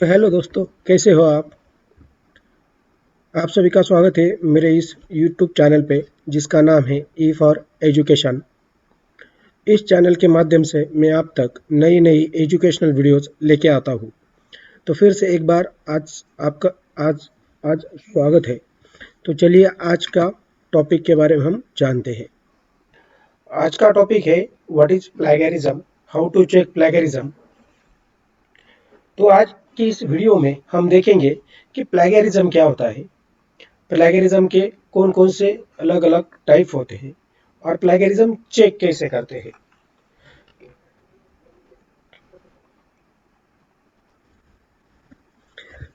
तो हेलो दोस्तों, कैसे हो आप सभी का स्वागत है मेरे इस यूट्यूब चैनल पे जिसका नाम है ई फॉर एजुकेशन। इस चैनल के माध्यम से मैं आप तक नई नई एजुकेशनल वीडियोस लेके आता हूँ। तो फिर से एक बार आज आपका आज आज स्वागत है। तो चलिए आज का टॉपिक के बारे में हम जानते हैं। आज का टॉपिक है what is plagiarism, how to check plagiarism. तो आज की इस वीडियो में हम देखेंगे कि प्लेगरिज्म क्या होता है, प्लेगरिज्म के कौन कौन से अलग अलग टाइप होते हैं और प्लेगरिज्म चेक कैसे करते हैं।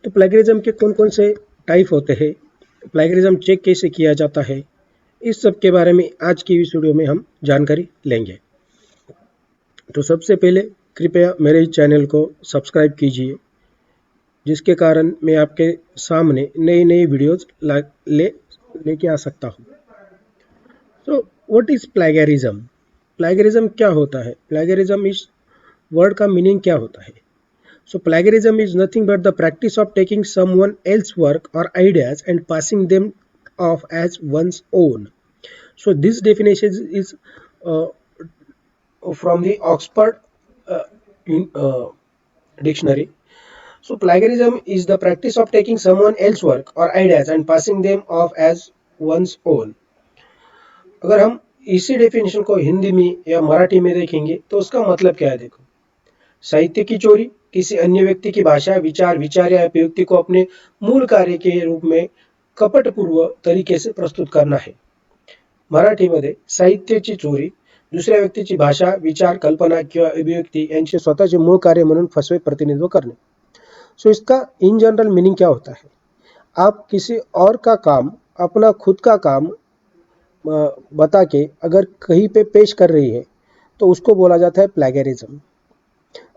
तो प्लेगरिज्म के कौन कौन से टाइप होते हैं, प्लेगरिज्म चेक कैसे किया जाता है, इस सब के बारे में आज की इस वीडियो में हम जानकारी लेंगे। तो सबसे पहले कृपया मेरे इस चैनल को सब्सक्राइब कीजिए, जिसके कारण मैं आपके सामने नई नई वीडियोज लेके आ सकता हूँ। तो व्हाट इज प्लेगरिज्म, प्लेगरिज्म क्या होता है, प्लेगरिज्म इस वर्ड का मीनिंग क्या होता है। So plagiarism is nothing but the practice of taking someone else's work or ideas and passing them off as one's own. So this definition is uh, from the Oxford uh, dictionary. So plagiarism is the practice of taking someone else's work or ideas and passing them off as one's own. अगर हम इसी definition को हिंदी में या मराठी में देखेंगे तो उसका मतलब क्या है। देखो, साहित्य की चोरी किसी अन्य व्यक्ति की भाषा, विचार या अभिव्यक्ति को अपने मूल कार्य के रूप में कपटपूर्व तरीके से प्रस्तुत करना है। मराठीमध्ये साहित्याची चोरी दुसऱ्या व्यक्तीची भाषा, विचार, कल्पना किंवा अभिव्यक्ति यांचे स्वतःचे मूळ कार्य म्हणून फसवे प्रतिनिधित्व करने। सो इसका इन जनरल मीनिंग क्या होता है, आप किसी और का काम अपना खुद का काम बता के अगर कहीं पे पेश कर रही है तो उसको बोला जाता है प्लेगरिज्म।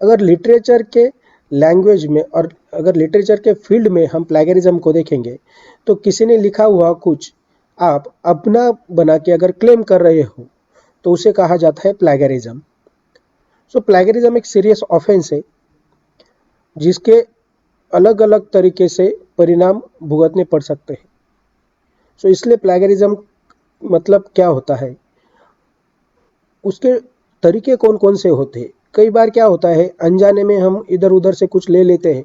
अगर लिटरेचर के लैंग्वेज में और अगर लिटरेचर के फील्ड में हम प्लेगरिज्म को देखेंगे तो किसी ने लिखा हुआ कुछ आप अपना बना के अगर क्लेम कर रहे हो तो उसे कहा जाता है प्लेगरिज्म। सो प्लेगरिज्म एक सीरियस ऑफेंस है जिसके अलग अलग तरीके से परिणाम भुगतने पड़ सकते हैं। सो इसलिए प्लेगरिज्म मतलब क्या होता है, उसके तरीके कौन कौन से होते हैं। कई बार क्या होता है, अनजाने में हम इधर उधर से कुछ ले लेते हैं,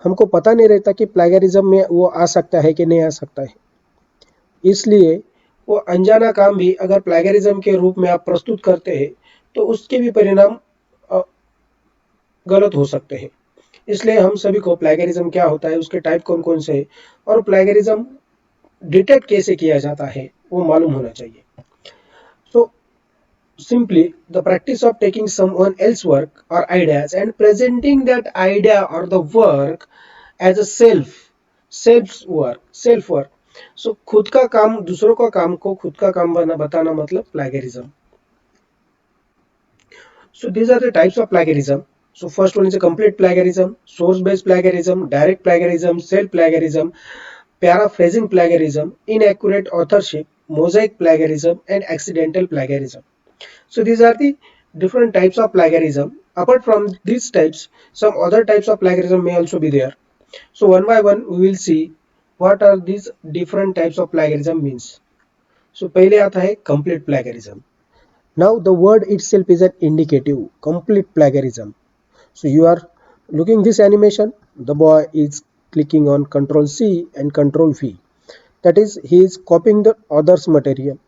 हमको पता नहीं रहता कि प्लेगरिज्म में वो आ सकता है कि नहीं आ सकता है। इसलिए वो अनजाना काम भी अगर प्लेगरिज्म के रूप में आप प्रस्तुत करते हैं तो उसके भी परिणाम गलत हो सकते हैं। इसलिए हम सभी को प्लेगरिज्म क्या होता है, उसके टाइप कौन कौन से है और प्लेगरिज्म डिटेक्ट कैसे किया जाता है वो मालूम होना चाहिए। सो simply the practice of taking someone else's work or ideas and presenting that idea or the work as a self work। सो खुद का काम दूसरों का काम को खुद का काम बताना मतलब plagiarism. So these are the types of plagiarism. So first one is a complete plagiarism, source-based plagiarism, direct plagiarism, self-plagiarism, paraphrasing plagiarism, inaccurate authorship, mosaic plagiarism, and accidental plagiarism. So these are the different types of plagiarism. Apart from these types, some other types of plagiarism may also be there. So one by one we will see what are these different types of plagiarism means. So पहले आता है complete plagiarism. Now the word itself is an indicative, complete plagiarism. So you are looking this animation, the boy is clicking on Ctrl C and Ctrl V. That is, he is copying the other's material.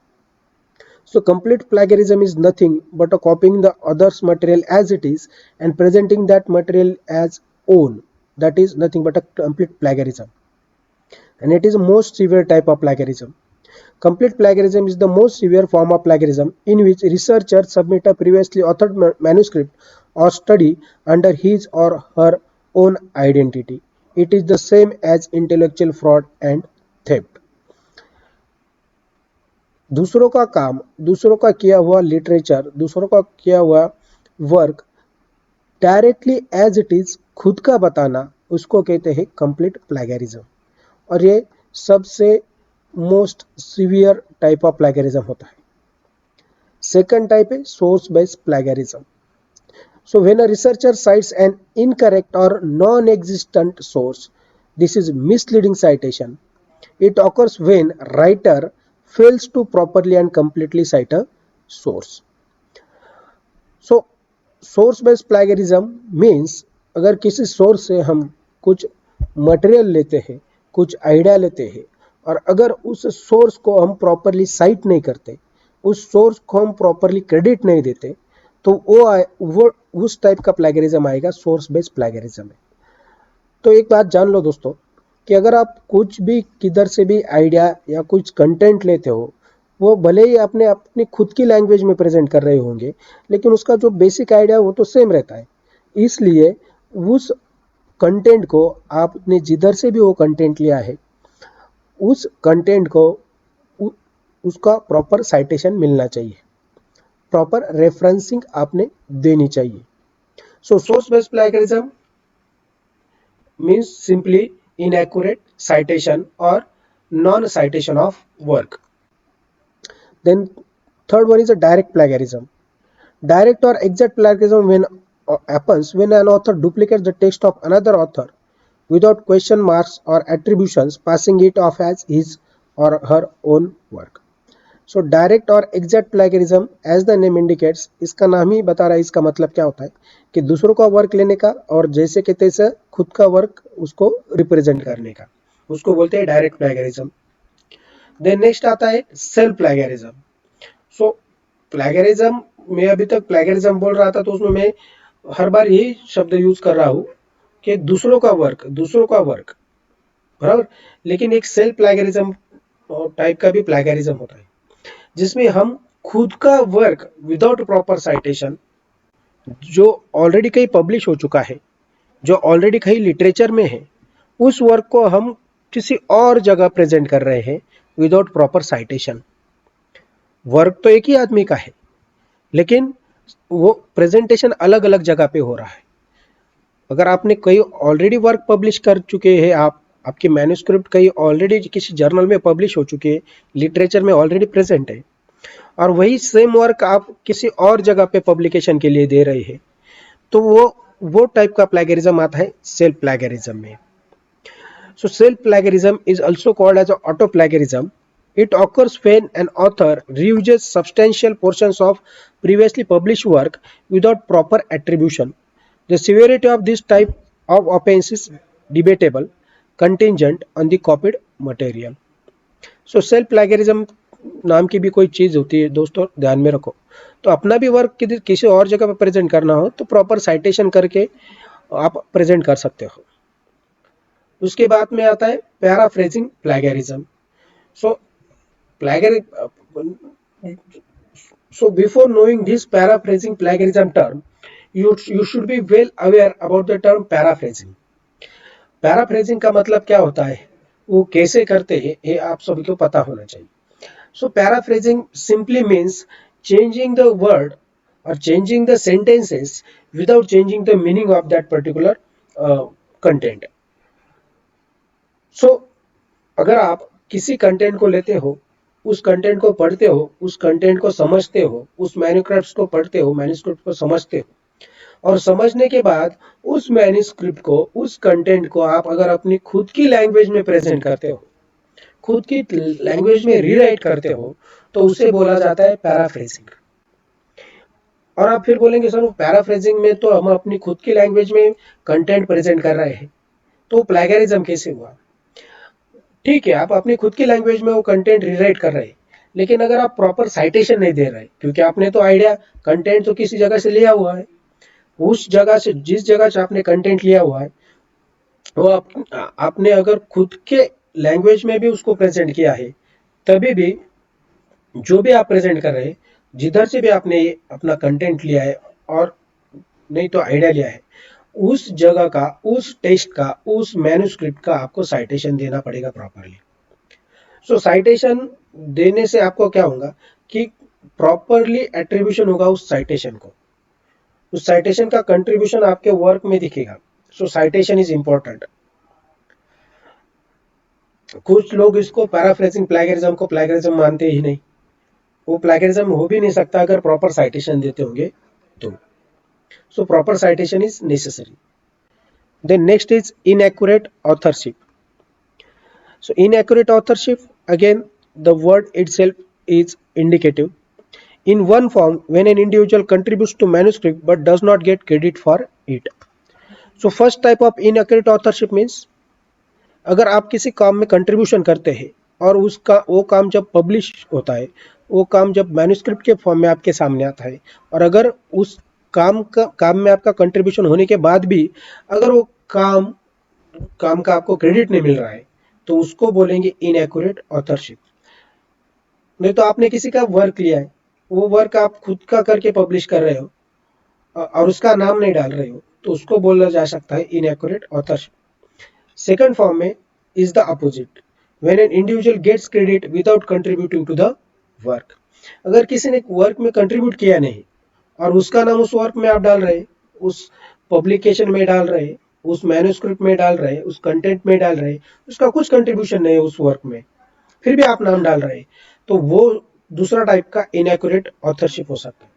So complete plagiarism is nothing but a copying the other's material as it is and presenting that material as own. That is nothing but a complete plagiarism. And it is the most severe type of plagiarism. Complete plagiarism is the most severe form of plagiarism in which researchers submit a previously authored manuscript or study under his or her own identity. It is the same as intellectual fraud and theft. दूसरों का काम, दूसरों का किया हुआ literature, दूसरों का किया हुआ work directly as it is खुद का बताना, उसको कहते हैं कंप्लीट प्लेगरिज्म। और ये सबसे most severe type of plagiarism होता है। सेकंड टाइप है source based plagiarism. So when a researcher cites an incorrect or non-existent source, this is misleading citation. It occurs when writer fails to properly and completely cite a source. So source based plagiarism means अगर किसी source से हम कुछ material लेते हैं, कुछ idea लेते हैं, और अगर उस सोर्स को हम प्रॉपरली साइट नहीं करते, उस सोर्स को हम प्रॉपरली क्रेडिट नहीं देते, तो वो उस टाइप का प्लेगरिज्म आएगा, सोर्स बेस्ड प्लेगरिज्म है। तो एक बात जान लो दोस्तों कि अगर आप कुछ भी किधर से भी आइडिया या कुछ कंटेंट लेते हो, वो भले ही आपने अपनी खुद की लैंग्वेज में प्रेजेंट कर रहे होंगे, लेकिन उसका जो बेसिक आइडिया वो तो सेम रहता है। इसलिए उस कंटेंट को आपने जिधर से भी वो कंटेंट लिया है, उस कंटेंट को उसका प्रॉपर साइटेशन मिलना चाहिए, प्रॉपर रेफरेंसिंग आपने देनी चाहिए। So source based plagiarism means simply inaccurate citation or non-citation of work. Then third one is a direct plagiarism. Direct or exact plagiarism when happens when an author duplicates the text of another author without question marks or attributions, passing it off as his or her own work. So direct और exact plagiarism as the name indicates, इसका नाम ही बता रहा है इसका मतलब क्या होता है कि दूसरों का वर्क लेने का और जैसे कि तैसे खुद का वर्क उसको रिप्रेजेंट करने का, उसको बोलते हैं डायरेक्ट प्लेगरिज्म। देन नेक्स्ट आता है सेल्फ प्लेगरिज्म। सो प्लेगरिज्म में अभी तक प्लेगरिज्म बोल रहा था तो उसमें मैं हर बार यही शब्द यूज कर रहा हूं कि दूसरों का वर्क बराबर, लेकिन एक सेल्फ प्लेगरिज्म टाइप का भी प्लेगरिज्म होता है जिसमें हम खुद का वर्क विदाउट प्रॉपर साइटेशन, जो ऑलरेडी कहीं पब्लिश हो चुका है, जो ऑलरेडी कहीं लिटरेचर में है, उस वर्क को हम किसी और जगह प्रेजेंट कर रहे हैं विदाउट प्रॉपर साइटेशन। वर्क तो एक ही आदमी का है, लेकिन वो प्रेजेंटेशन अलग अलग जगह पे हो रहा है। अगर आपने कहीं ऑलरेडी वर्क पब्लिश कर चुके हैं, आपकी मैन्युस्क्रिप्ट कहीं ऑलरेडी किसी जर्नल में पब्लिश हो चुके हैं, लिटरेचर में ऑलरेडी प्रेजेंट है, और वही सेम वर्क आप किसी और जगह पे पब्लिकेशन के लिए दे रहे हैं, तो वो टाइप का प्लेगरिज्म आता है सेल्फ प्लेगरिज्म में। So self plagiarism is also called as auto plagiarism. It occurs when an author reuses substantial portions of previously published work without proper attribution. The severity of this type of offense is debatable, contingent on the copied material. So self plagiarism नाम की भी कोई चीज होती है दोस्तों, ध्यान में रखो। तो अपना भी वर्क किसी और जगह पर प्रेजेंट करना हो तो प्रॉपर साइटेशन करके आप प्रेजेंट कर सकते हो। उसके बाद में आता है paraphrasing plagiarism. So before knowing this paraphrasing plagiarism term, you should be well aware about the term paraphrasing. Paraphrasing का मतलब क्या होता है, वो कैसे करते हैं, ये आप सभी को पता होना चाहिए। So paraphrasing simply means changing the word or changing the sentences without changing the meaning of that particular content. So अगर आप किसी कंटेंट को लेते हो, उस कंटेंट को पढ़ते हो, उस कंटेंट को समझते हो, उस मैन्युस्क्रिप्ट को पढ़ते हो, मैन्युस्क्रिप्ट को समझते हो, और समझने के बाद उस मैन्युस्क्रिप्ट को, उस कंटेंट को आप अगर अपनी खुद की लैंग्वेज में प्रेजेंट करते हो, खुद की लैंग्वेज में रीराइट करते हो, तो उसे बोला जाता है पैराफ्रेजिंग। और आप फिर बोलेंगे सर पैराफ्रेजिंग में तो हम अपनी खुद की लैंग्वेज में कंटेंट प्रेजेंट कर रहे हैं, तो प्लेगरिज्म कैसे हुआ? ठीक है, आप अपनी खुद की लैंग्वेज में वो कंटेंट रीराइट कर रहे हैं, लेकिन अगर आप प्रॉपर साइटेशन नहीं दे रहे, क्योंकि आपने तो आइडिया कंटेंट तो किसी जगह से लिया हुआ है, उस जगह से, जिस जगह से आपने कंटेंट लिया हुआ है, वो आपने अगर खुद के लैंग्वेज में भी उसको प्रेजेंट किया है, तभी भी जो भी आप प्रेजेंट कर रहे हैं, जिधर से भी आपने अपना कंटेंट लिया है और नहीं तो आइडिया लिया है, उस जगह का, उस टेक्स्ट का, उस मैन्युस्क्रिप्ट का आपको साइटेशन देना पड़ेगा प्रॉपरली। सो साइटेशन देने से आपको क्या होगा कि प्रॉपरली एट्रीब्यूशन होगा उस साइटेशन को, उस साइटेशन का कंट्रीब्यूशन आपके वर्क में दिखेगा। सो साइटेशन इज इंपॉर्टेंट। कुछ लोग इसको पैराफ्रेजिंग प्लेगरिज्म को प्लेगरिज्म मानते ही नहीं, वो प्लेगरिज्म हो भी नहीं सकता अगर प्रॉपर साइटेशन देते होंगे तो। So proper citation is necessary. Then next is inaccurate authorship. So inaccurate authorship, again the word itself is indicative. In one form, when an individual contributes to manuscript but does not get credit for it. So first type of inaccurate authorship means अगर आप किसी काम में contribution करते हैं और उसका वो काम जब पब्लिश होता है, वो काम जब मैन्युस्क्रिप्ट के फॉर्म में आपके सामने आता है, और अगर उस काम में आपका कंट्रीब्यूशन होने के बाद भी अगर वो काम काम का आपको क्रेडिट नहीं मिल रहा है, तो उसको बोलेंगे इनएक्यूरेट ऑथरशिप। नहीं तो आपने किसी का वर्क लिया है, वो वर्क आप खुद का करके पब्लिश कर रहे हो और उसका नाम नहीं डाल रहे हो, तो उसको बोला जा सकता है इनएक्यूरेट ऑथरशिप। सेकंड फॉर्म में is the opposite, when an individual gets credit without contributing to the work। अगर किसी ने वर्क में कंट्रीब्यूट किया नहीं और उसका नाम उस वर्क में आप डाल रहे, उस पब्लिकेशन में डाल रहे, उस मैन्युस्क्रिप्ट में डाल रहे, उस कंटेंट में डाल रहे, उसका कुछ कंट्रीब्यूशन नहीं है उस वर्क में, फिर भी आप नाम डाल रहे, तो वो दूसरा टाइप का इनएक्यूरेट ऑथरशिप हो सकता है।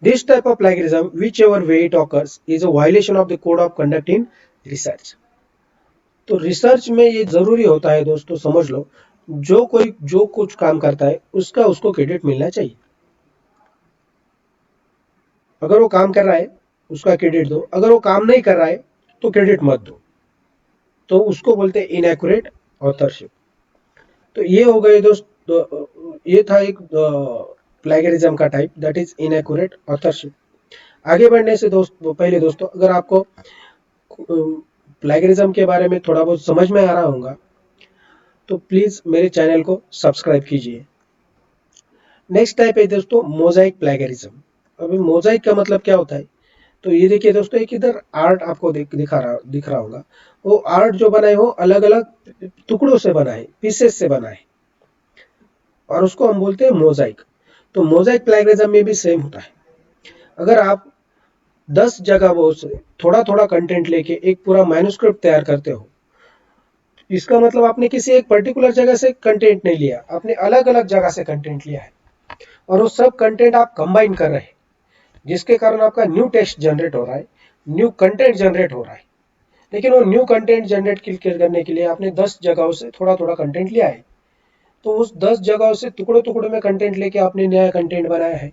This type of plagiarism which ever way it occurs is a violation of the code of conduct in research. तो रिसर्च में ये जरूरी होता है दोस्तों, समझ लो, जो कुछ काम करता है उसका उसको क्रेडिट मिलना चाहिए। अगर वो काम कर रहा है उसका क्रेडिट दो, अगर वो काम नहीं कर रहा है तो क्रेडिट मत दो, तो उसको बोलते हैं इनएक्यूरेट ऑथरशिप। तो ये हो गए दोस्त, ये था एक प्लेगरिज्म का type, that is inaccurate authorship. आगे बढ़ने से पहले दोस्तों, अगर आपको प्लेगरिज्म के बारे में थोड़ा बहुत समझ में आ रहा होगा तो प्लीज मेरे चैनल को सब्सक्राइब कीजिए। नेक्स्ट टाइप है दोस्तों मोजाइक प्लेगरिज्म। अभी मोजाइक का मतलब क्या होता है, तो ये देखिए दोस्तों, एक इधर आर्ट आपको दिख रहा होगा। वो आर्ट जो बना है वो अलग अलग टुकड़ों से बना है, पीसेस से बना है, और उसको हम बोलते हैं मोजाइक। तो मोजाइक प्लेगरिज्म में भी सेम होता है। अगर आप 10 जगह वो थोड़ा थोड़ा कंटेंट लेके एक पूरा मैन्युस्क्रिप्ट तैयार करते हो, इसका मतलब आपने किसी एक पर्टिकुलर जगह से कंटेंट नहीं लिया, आपने अलग अलग जगह से कंटेंट लिया है और वो सब कंटेंट आप कंबाइन कर रहे हैं, जिसके कारण आपका न्यू टेक्स्ट जनरेट हो रहा है, न्यू कंटेंट जनरेट हो रहा है। लेकिन वो न्यू कंटेंट जनरेट करने के लिए आपने 10 जगहों से थोड़ा थोड़ा कंटेंट लिया है, तो उस 10 जगहों से टुकड़ों टुकड़ों में कंटेंट लेके आपने नया कंटेंट बनाया है,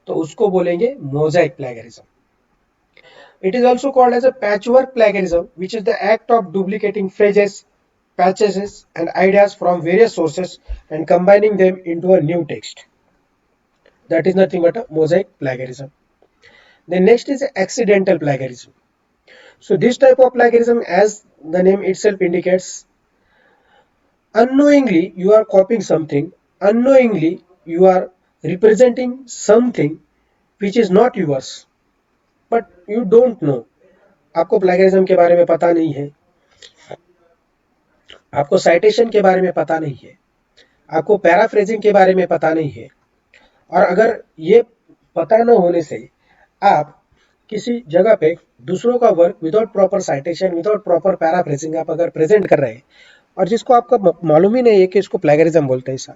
तो उसको बोलेंगे Mosaic plagiarism. It is also called as a patchwork plagiarism, which is the act of duplicating phrases, patches, and ideas from various sources and combining them into a new text. That is nothing but a mosaic plagiarism. The next is accidental plagiarism. So this type of plagiarism, as the name itself indicates, unknowingly you are copying something, unknowingly you are representing something which is not yours, but you don't know. आपको plagiarism के बारे में पता नहीं है, आपको citation के बारे में पता नहीं है, आपको पैराफ्रेजिंग के बारे में पता नहीं है, और अगर ये पता न होने से आप किसी जगह पे दूसरों का work without proper citation, without proper paraphrasing आप अगर प्रेजेंट कर रहे हैं और जिसको आपका मालूम ही नहीं है कि इसको प्लेगरिज्म बोलते हैं, ऐसा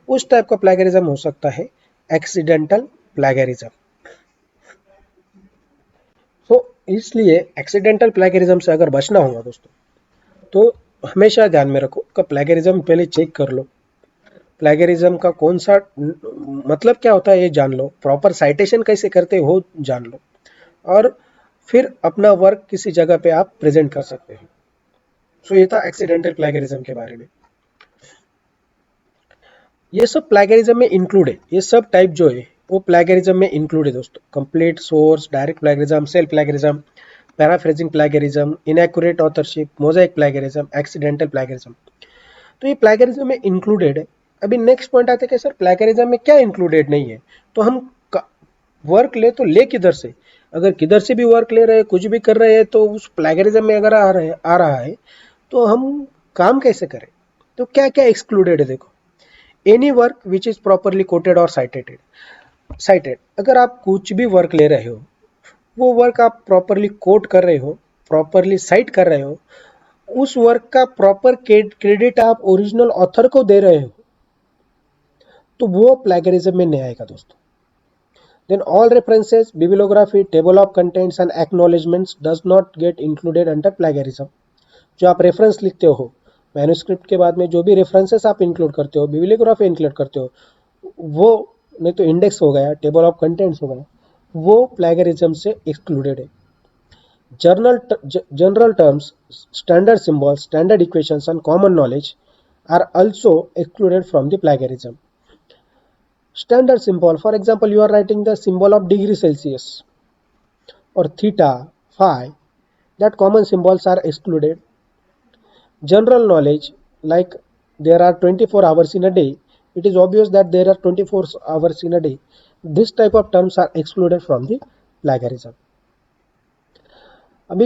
उस टाइप का प्लेगरिज्म हो सकता है एक्सीडेंटल प्लेगरिज्म। तो इसलिए एक्सीडेंटल प्लेगरिज्म से अगर बचना होगा दोस्तों, तो हमेशा ध्यान में रखो कि प्लेगरिज्म पहले चेक कर लो, प्लेगरिज्म का कौन सा मतलब क्या होता है ये जान लो, प्रॉपर साइटेशन कैसे करते हो जान लो, और फिर अपना वर्क किसी जगह पे आप प्रेजेंट कर सकते हैं। सो ये था एक्सीडेंटल प्लेगरिज्म के बारे में। ये सब प्लेगरिज्म में इंक्लूड है, ये सब टाइप जो है वो प्लेगरिज्म में इंक्लूड है दोस्तों। Complete source, direct plagiarism, self plagiarism, paraphrasing plagiarism, inaccurate authorship, Mosaic plagiarism, accidental plagiarism, तो ये प्लेगरिज्म में इंक्लूडेड है। अभी नेक्स्ट पॉइंट आता है कि सर प्लेगरिज्म में क्या इंक्लूडेड नहीं है, तो हम वर्क ले तो ले किधर से, अगर किधर से भी वर्क ले रहे हैं, कुछ भी कर रहे हैं, तो उस प्लेगरिज्म में अगर आ रहा है तो हम काम कैसे करें। तो क्या क्या एक्सक्लूडेड है देखो, any work which is properly coated और साइटेड, अगर आप कुछ भी वर्क ले रहे हो, वो वर्क आप प्रॉपरली कोट कर रहे हो, प्रॉपरली साइट कर रहे हो, उस वर्क का प्रॉपर क्रेडिट आप ओरिजिनल ऑथर को दे रहे हो, तो वो प्लेगरिज्म में नहीं आएगा दोस्तों। Then all references, bibliography, table of contents and acknowledgements does not get included under plagiarism. जो आप रेफरेंस लिखते हो मैन्युस्क्रिप्ट के बाद में, जो भी रेफरेंसेस आप इंक्लूड करते हो, बिब्लियोग्राफी इंक्लूड करते हो, वो नहीं तो इंडेक्स हो गया, टेबल ऑफ कंटेंट्स हो गया, वो प्लेगरिज्म से एक्सक्लूडेड है. General terms, standard symbols, standard equations and common knowledge are also excluded from the plagiarism. Standard symbol, for example, you are writing the symbol of degree Celsius or theta, phi, that common symbols are excluded. General knowledge, like there are 24 hours in a day, it is obvious that there are 24 hours in a day. This type of terms are excluded from the plagiarism. अभी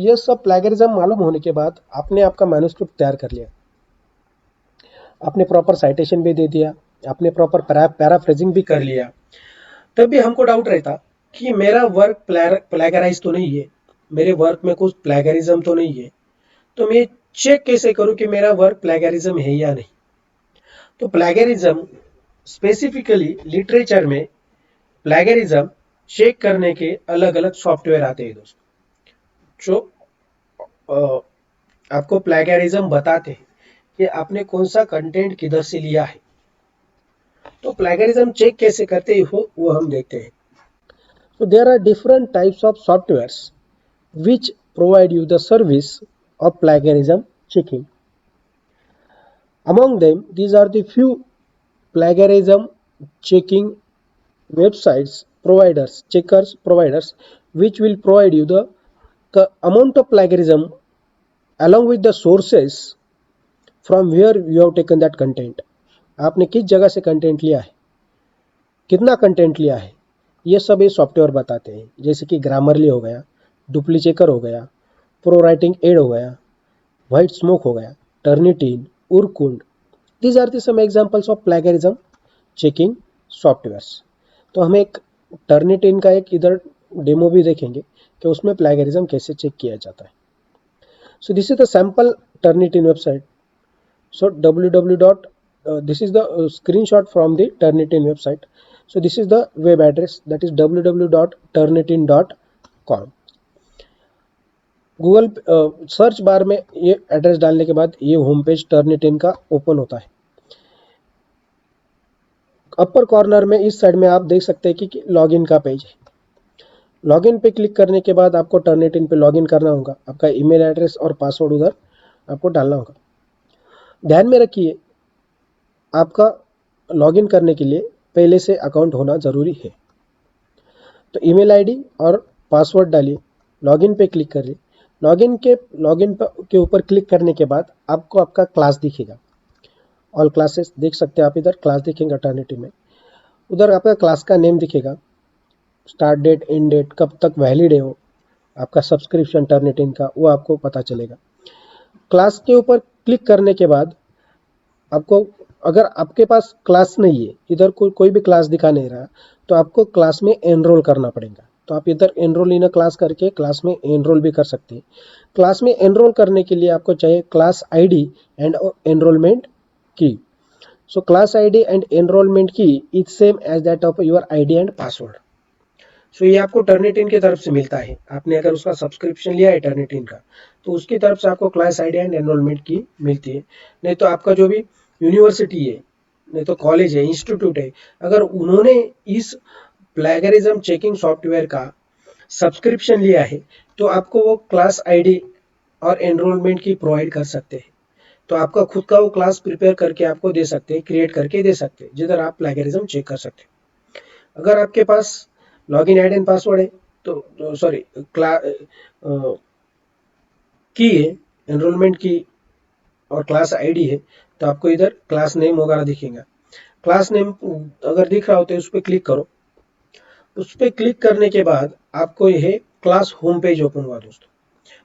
ये सब plagiarism मालूम होने के बाद आपने आपका manuscript तैयार कर लिया, आपने प्रॉपर साइटेशन भी दे दिया, आपने प्रॉपर पैराफ्रेजिंग भी कर लिया, तब भी हमको डाउट रहता कि मेरा वर्क प्लेगराइज तो नहीं है, मेरे वर्क में कुछ प्लेगरिज्म तो नहीं है, तो मैं चेक कैसे करूं कि मेरा वर्क प्लेगरिज्म है या नहीं. तो प्लेगरिज्म स्पेसिफिकली लिटरेचर में प्लेगरिज्म चेक करने के अलग अलग सॉफ्टवेयर आते हैं दोस्तों, जो आपको प्लेगरिज्म बताते हैं कि आपने कौन सा कंटेंट किधर से लिया है. तो प्लेगरिज्म चेक कैसे करते हो वो हम देखते हैं. So there are different types of softwares which provide you the service of plagiarism checking. Among them, these are the few plagiarism checking websites providers, checkers providers, which will provide you the amount of plagiarism along with the sources from where you have taken that content. आपने किस जगह से content लिया है, कितना content लिया है, ये सब ये सॉफ्टवेयर बताते हैं. जैसे कि ग्रामरली हो गया, डुप्लीचेकर हो गया, प्रो राइटिंग एड हो गया, व्हाइट स्मोक हो गया, Turnitin, Urkund. These are the some examples of plagiarism checking softwares. तो हम एक टर्निटिन का एक इधर डेमो भी देखेंगे कि उसमें प्लेगरिज्म कैसे चेक किया जाता है. So this is the sample Turnitin website. So this is the screenshot from the Turnitin website. So this is the web address, that is www.turnitin.com. Google search bar में ये एड्रेस डालने के बाद ये होम पेज टर्निटिन का open होता है. अपर corner में इस साइड में आप देख सकते हैं कि लॉगिन का पेज है. लॉगिन पे क्लिक करने के बाद आपको टर्निटिन पे लॉगिन करना होगा. आपका ईमेल एड्रेस और पासवर्ड उधर आपको डालना होगा. ध्यान में रखिए, आपका लॉगिन करने के लिए पहले से अकाउंट होना ज़रूरी है. तो ईमेल आईडी और पासवर्ड डालिए, लॉगिन पे क्लिक करिए. लॉगिन के ऊपर क्लिक करने के बाद आपको आपका क्लास दिखेगा. ऑल क्लासेस देख सकते हैं आप, इधर क्लास दिखेगा टर्निटिव में. उधर आपका क्लास का नेम दिखेगा, स्टार्ट डेट, एंड डेट, कब तक वैलिड है वो, आपका सब्सक्रिप्शन टर्निटिव का, वो आपको पता चलेगा. क्लास के ऊपर क्लिक करने के बाद आपको, अगर आपके पास क्लास नहीं है, इधर कोई भी क्लास दिखा नहीं रहा, तो आपको क्लास में एनरोल करना पड़ेगा. तो आप इधर एनरोल इन अ क्लास करके क्लास में एनरोल भी कर सकते हैं. क्लास में एनरोल करने के लिए आपको चाहिए class ID and enrolment key. So class ID and enrolment key is same as that of your ID and password. So ये आपको टर्निटिन की तरफ से मिलता है. आपने अगर उसका सब्सक्रिप्शन लिया है टर्निटिन का, तो उसकी तरफ से आपको क्लास आईडी एंड एनरोलमेंट की मिलती है. नहीं तो आपका जो भी यूनिवर्सिटी है, नहीं तो कॉलेज है, इंस्टीट्यूट है, अगर उन्होंने इस प्लेगरिज्म चेकिंग सॉफ्टवेयर का सब्सक्रिप्शन लिया है, तो आपको वो क्लास आईडी और एनरोलमेंट की प्रोवाइड कर सकते हैं. तो आपका खुद का वो क्लास प्रिपेयर करके आपको दे सकते हैं, क्रिएट करके दे सकते हैं, जिधर आप प्लेगरिज्म चेक कर सकते हैं. अगर आपके पास लॉगिन आईडी एंड पासवर्ड है, तो सॉरी की है, एनरोलमेंट की और क्लास आईडी है, तो आपको इधर क्लास नेम वगैरह दिखेगा. क्लास नेम अगर दिख रहा हो तो उस पर क्लिक करो. उस पर क्लिक करने के बाद आपको यह क्लास होम पेज ओपन हुआ दोस्तों,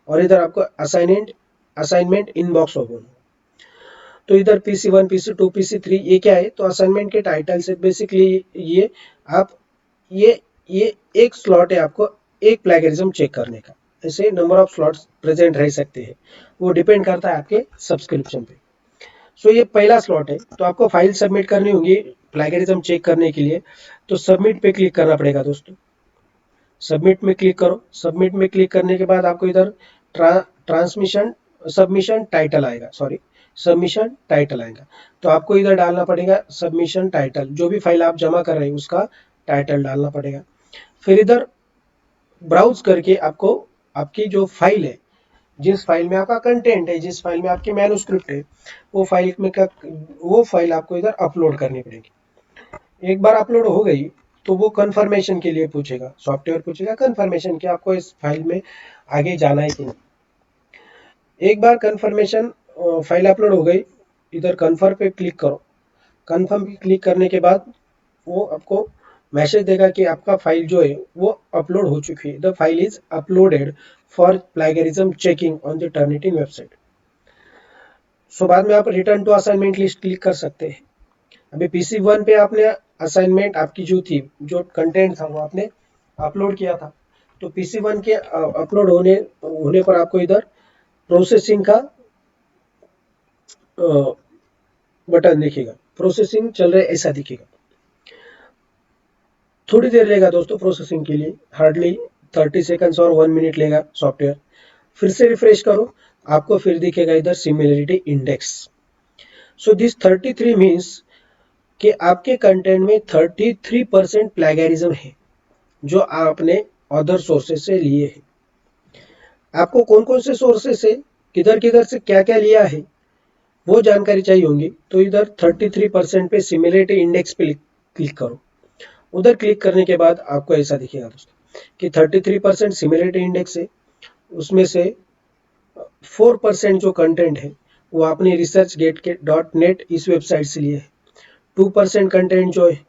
और इधर आपको असाइनमेंट इनबॉक्स ओपन हुआ. तो इधर PC1, PC2, PC3 ये क्या है, तो असाइनमेंट के टाइटल से बेसिकली ये आप ये एक स्लॉट है आपको एक प्लेगरिज्म चेक करने का. ऐसे नंबर ऑफ स्लॉट्स प्रेजेंट रह सकते हैं, वो डिपेंड करता है आपके सब्सक्रिप्शन पे. सो ये पहला स्लॉट है. तो आपको फाइल सबमिट करनी होगी प्लेगरिज्म चेक करने के लिए, तो सबमिट पे क्लिक करना पड़ेगा दोस्तों। सबमिट में क्लिक करो। सबमिट में क्लिक करने के बाद आपको इधर सबमिशन टाइटल आएगा, सॉरी सबमिशन टाइटल आएगा। तो आपको इधर डालना पड़ेगा सबमिशन टाइटल, जो भी फाइल आप जमा कर रहे हैं उसका टाइटल डालना पड़ेगा। फिर इधर ब्राउज करके आपको आपकी जो फाइल है, जिस फाइल में आपका कंटेंट है, जिस फाइल में आपकी मैन्युस्क्रिप्ट है, वो फाइल आपको इधर अपलोड करनी पड़ेगी। एक बार अपलोड हो गई तो वो कंफर्मेशन के लिए पूछेगा, सॉफ्टवेयर पूछेगा कंफर्मेशन कि आपको इस फाइल में आगे जाना है कि नहीं। एक बार कंफर्मेशन फाइल अपलोड हो गई, इधर कन्फर्म पे क्लिक करो। कन्फर्म पे क्लिक करने के बाद वो आपको मैसेज देगा कि आपका फाइल जो है वो अपलोड हो चुकी है। The file is uploaded for plagiarism checking on the Turnitin website. So बाद में आप return to assignment list click कर सकते हैं। अभी PC1 पे आपने असाइनमेंट आपकी जो थी, जो कंटेंट था वो आपने अपलोड किया था। तो PC1 के अपलोड होने पर आपको इधर प्रोसेसिंग का बटन दिखेगा, प्रोसेसिंग चल रहा है ऐसा दिखेगा। थोड़ी देर लेगा दोस्तों प्रोसेसिंग के लिए, हार्डली 30 सेकंड्स और 1 मिनट लेगा सॉफ्टवेयर। फिर से रिफ्रेश करो, आपको फिर दिखेगा इधर similarity index. So this 33 means कि आपके कंटेंट में 33% प्लेगरिज्म है जो आपने अदर सोर्सेस से लिए हैं। आपको कौन कौन से सोर्सेस से किधर किधर से क्या क्या लिया है वो जानकारी चाहिए होंगी, तो इधर 33% पे सिमिलरिटी इंडेक्स पे क्लिक करो। उधर क्लिक करने के बाद आपको ऐसा दिखेगा दोस्तों कि 33% सिमिलरिटी इंडेक्स है। उसमें से 4% जो कंटेंट है वो आपने रिसर्च गेट के .net इस वेबसाइट से लिए है। 2% कंटेंट जो है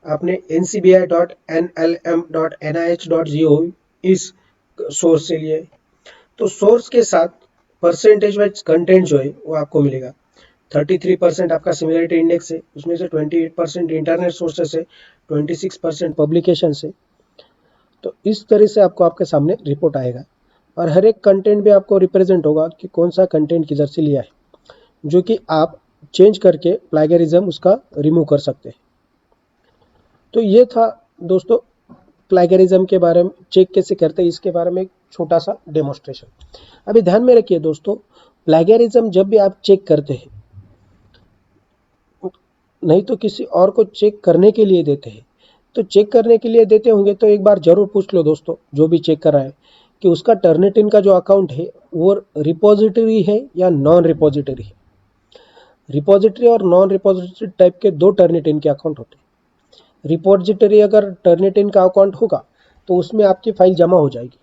आपने ncbi.nlm.nih.gov इस सोर्स से लिए। तो सोर्स के साथ परसेंटेज वाइज कंटेंट जो है वो आपको मिलेगा। 33% आपका सिमिलरिटी इंडेक्स है, उसमें से 28% इंटरनेट सोर्सेस है, 26% पब्लिकेशन है। तो इस तरह से आपको आपके सामने रिपोर्ट आएगा और हर एक कंटेंट भी आपको रिप्रेजेंट होगा कि कौन सा कंटेंट किधर से लिया है, जो कि आप चेंज करके प्लेगरिज्म उसका रिमूव कर सकते हैं। तो ये था दोस्तों प्लेगरिज्म के बारे में, चेक कैसे करते हैं इसके बारे में एक छोटा सा डेमोस्ट्रेशन। अभी ध्यान में रखिए दोस्तों, प्लेगरिज्म जब भी आप चेक करते हैं, नहीं तो किसी और को चेक करने के लिए देते हैं, तो चेक करने के लिए देते होंगे तो एक बार जरूर पूछ लो दोस्तों, जो भी चेक कर रहा है, कि उसका टर्निटिन का जो अकाउंट है वो रिपोजिटरी है या नॉन रिपोजिटरी है। रिपोजिटरी और नॉन रिपोजिटरी टाइप के दो टर्निटिन के अकाउंट होते हैं। रिपोजिटरी अगर टर्निटिन का अकाउंट होगा तो उसमें आपकी फाइल जमा हो जाएगी।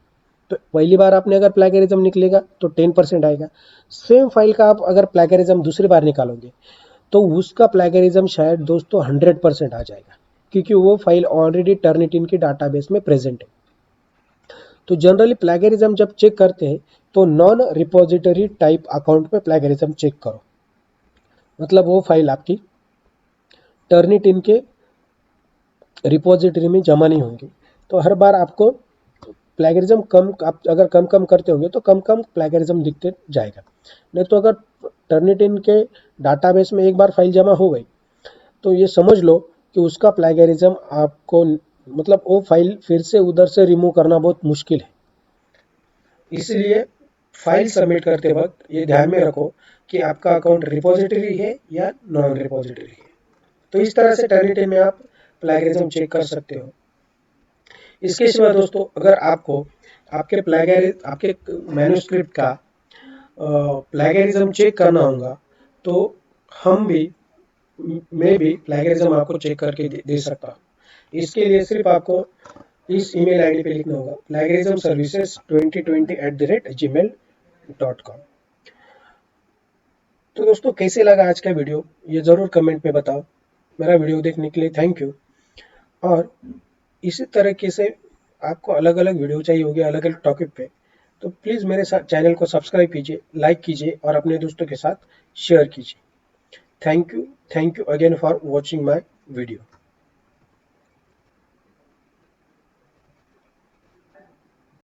तो पहली बार आपने अगर प्लेगरिज्म निकलेगा तो 10% आएगा। सेम फाइल का आप अगर प्लेगरिज्म दूसरी बार निकालोगे तो उसका प्लेगरिज्म शायद दोस्तों 100% आ जाएगा, क्योंकि वो फाइल ऑलरेडी टर्निटिन की डाटाबेस में प्रेजेंट है। तो जनरली प्लेगरिज्म जब चेक करते हैं तो नॉन रिपोजिटरी टाइप अकाउंट में प्लेगरिज्म चेक करो, मतलब वो फाइल आपकी टर्निटिन के रिपोजिटरी में जमा नहीं होंगी। तो हर बार आपको प्लेगरिज्म आप अगर कम करते होंगे तो कम प्लेगरिज्म दिखते जाएगा। नहीं तो अगर टर्निटिन के डाटाबेस में एक बार फाइल जमा हो गई तो ये समझ लो कि उसका प्लेगरिज्म आपको, मतलब वो फाइल फिर से उधर से रिमूव करना बहुत मुश्किल है। इसलिए फाइल सबमिट करते वक्त ये ध्यान में रखो कि आपका अकाउंट रिपोजिटरी है या नॉन रिपोजिटरी है। तो इस तरह से टर्निटिन में आप प्लेगरिज्म चेक कर सकते हो। इसके सिवा दोस्तों, अगर आपको आपके मैन्युस्क्रिप्ट का प्लेगरिज्म चेक करना होगा तो मैं भी प्लेगरिज्म आपको चेक करके दे सकता हूँ। इसके लिए सिर्फ आपको इस ईमेल आईडी पे लिखना होगा plagiarismservices2020@gmail.com। तो दोस्तों, कैसे लगा आज का वीडियो ये ज़रूर कमेंट में बताओ। मेरा वीडियो देखने के लिए थैंक यू। और इसी तरीके से आपको अलग अलग वीडियो चाहिए होगी अलग अलग टॉपिक पे, तो प्लीज़ मेरे साथ चैनल को सब्सक्राइब कीजिए, लाइक कीजिए और अपने दोस्तों के साथ शेयर कीजिए। Thank you again for watching my video.